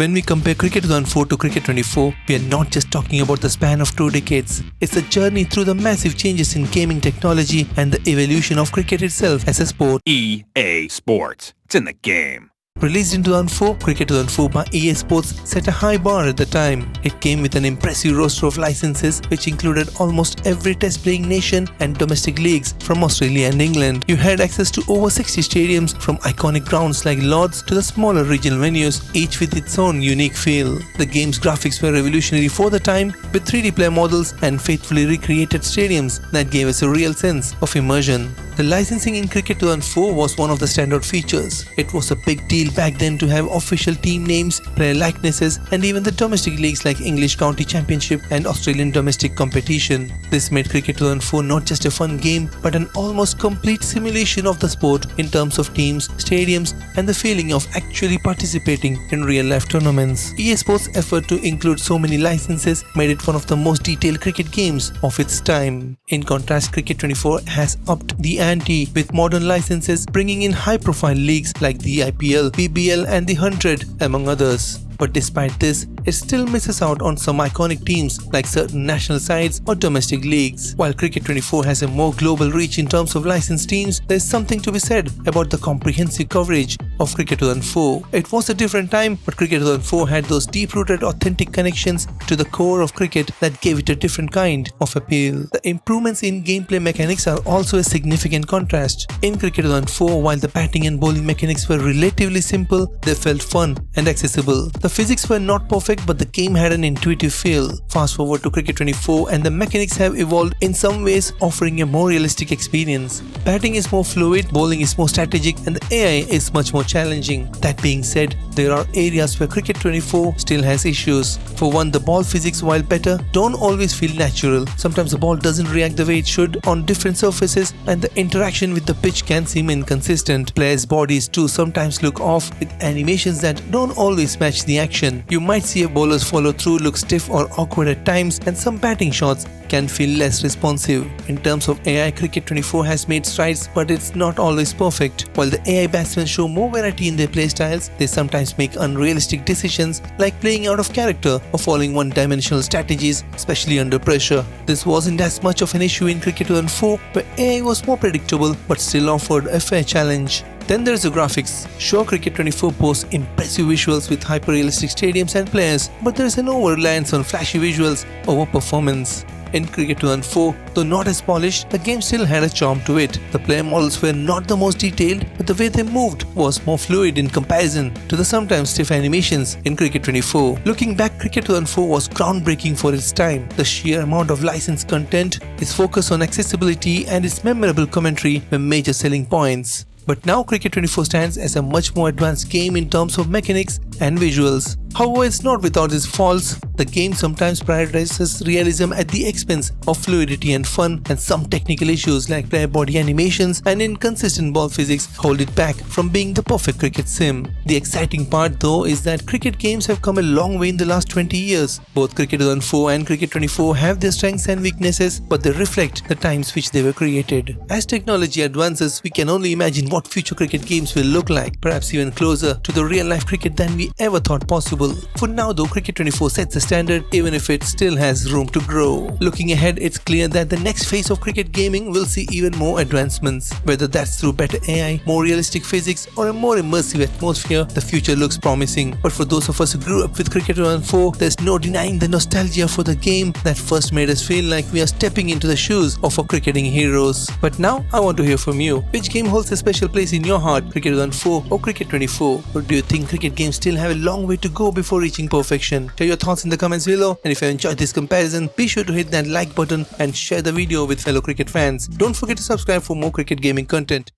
When we compare Cricket 2004 to Cricket 24, we are not just talking about the span of 2 decades. It's a journey through the massive changes in gaming technology and the evolution of cricket itself as a sport. EA Sports. It's in the game. Released in 2004, Cricket 2004 by EA Sports set a high bar at the time. It came with an impressive roster of licenses which included almost every test-playing nation and domestic leagues from Australia and England. You had access to over 60 stadiums from iconic grounds like Lord's to the smaller regional venues, each with its own unique feel. The game's graphics were revolutionary for the time, with 3D player models and faithfully recreated stadiums that gave us a real sense of immersion. The licensing in Cricket 2004 was one of the standout features. It was a big deal back then to have official team names, player likenesses, and even the domestic leagues like English County Championship and Australian domestic competition. This made Cricket 2004 not just a fun game, but an almost complete simulation of the sport in terms of teams, stadiums, and the feeling of actually participating in real-life tournaments. EA Sports' effort to include so many licenses made it one of the most detailed cricket games of its time. In contrast, Cricket 24 has upped the ante with modern licenses, bringing in high-profile leagues like the IPL, BBL and the 100, among others. But despite this, it still misses out on some iconic teams like certain national sides or domestic leagues. While Cricket 24 has a more global reach in terms of licensed teams, there is something to be said about the comprehensive coverage of Cricket 2004. It was a different time, but Cricket 2004 had those deep-rooted authentic connections to the core of cricket that gave it a different kind of appeal. The improvements in gameplay mechanics are also a significant contrast. In Cricket 2004, while the batting and bowling mechanics were relatively simple, they felt fun and accessible. The physics were not perfect, but the game had an intuitive feel. Fast forward to Cricket 24 and the mechanics have evolved in some ways, offering a more realistic experience. Batting is more fluid, bowling is more strategic, and the AI is much more challenging. That being said, there are areas where Cricket 24 still has issues. For one, the ball physics, while better, don't always feel natural. Sometimes the ball doesn't react the way it should on different surfaces, and the interaction with the pitch can seem inconsistent. Players' bodies too sometimes look off, with animations that don't always match the action. You might see a bowler's follow through look stiff or awkward at times, and some batting shots can feel less responsive. In terms of AI, Cricket 24 has made strides, but it's not always perfect. While the AI batsmen show more variety in their playstyles, they sometimes make unrealistic decisions like playing out of character or following one-dimensional strategies, especially under pressure. This wasn't as much of an issue in Cricket 2004, where AI was more predictable but still offered a fair challenge. Then there's the graphics. Sure, Cricket 24 boasts impressive visuals with hyper-realistic stadiums and players, but there's an over-reliance on flashy visuals over performance. In Cricket 2004, though not as polished, the game still had a charm to it. The player models were not the most detailed, but the way they moved was more fluid in comparison to the sometimes stiff animations in Cricket 24. Looking back, Cricket 2004 was groundbreaking for its time. The sheer amount of licensed content, its focus on accessibility, and its memorable commentary were major selling points. But now Cricket 24 stands as a much more advanced game in terms of mechanics and visuals. However, it's not without its faults. The game sometimes prioritizes realism at the expense of fluidity and fun, and some technical issues like player body animations and inconsistent ball physics hold it back from being the perfect cricket sim. The exciting part though is that cricket games have come a long way in the last 20 years. Both Cricket 2004 and Cricket 24 have their strengths and weaknesses, but they reflect the times which they were created. As technology advances, we can only imagine what future cricket games will look like, perhaps even closer to the real-life cricket than we ever thought possible. For now though, Cricket 24 sets the standard, even if it still has room to grow. Looking ahead, it's clear that the next phase of cricket gaming will see even more advancements. Whether that's through better AI, more realistic physics, or a more immersive atmosphere, the future looks promising. But for those of us who grew up with Cricket 2004, there's no denying the nostalgia for the game that first made us feel like we are stepping into the shoes of our cricketing heroes. But now, I want to hear from you. Which game holds a special place in your heart, Cricket 2004 or Cricket 24? Or do you think cricket games still have a long way to go before reaching perfection? Share your thoughts in the comments below, and if you enjoyed this comparison, be sure to hit that like button and share the video with fellow cricket fans. Don't forget to subscribe for more cricket gaming content.